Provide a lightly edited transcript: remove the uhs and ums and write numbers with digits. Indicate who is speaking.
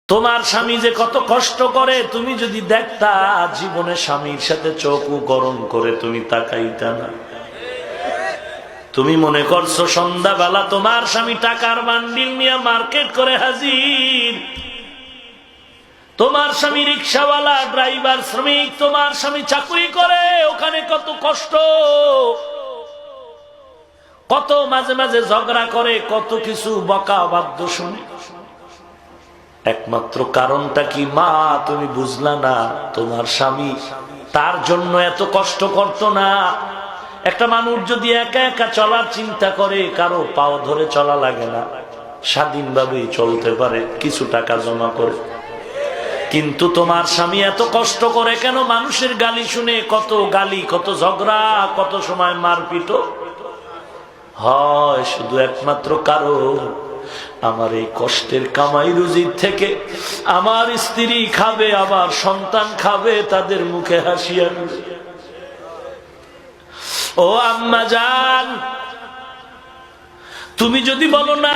Speaker 1: তোমার স্বামী যে কত কষ্ট করে তুমি যদি দেখতা, জীবনে স্বামীর সাথে চোখও গরম করে তুমি তাকাইতা না। তুমি মনে করছো সন্ধ্যাবেলা তোমার স্বামী টাকার বান্ডিল নিয়ে মার্কেট করে হাজির, তোমার স্বামী রিক্সাওয়ালা, ড্রাইভার, শ্রমিক, তোমার স্বামী চাকরি করে, ওখানে কত কষ্ট, কত মাঝে মাঝে ঝগড়া করে, কত কিছু বকা বাদ্য শুনে। একমাত্র কারণটা কি মা? তুমি বুঝলা না, তোমার স্বামী তার জন্য এত কষ্ট করতো না। একটা মানুষ যদি একা একা চলার চিন্তা করে, কারো পাও ধরে চলা লাগে না, স্বাধীনভাবেই চলতে পারে কিছু টাকা জমা করে। কিন্তু তোমার স্বামী এত কষ্ট করে কেন? মানুষের গালি শুনে, কত গালি, কত ঝগড়া, কত সময় মারপিট হয়। শুধু একমাত্র কারণ, আমার এই কষ্টের কামাই রুজির থেকে আমার স্ত্রী খাবে, আমার সন্তান খাবে, তাদের মুখে হাসি আনবে। ও আম্মা জান, তুমি যদি বলো না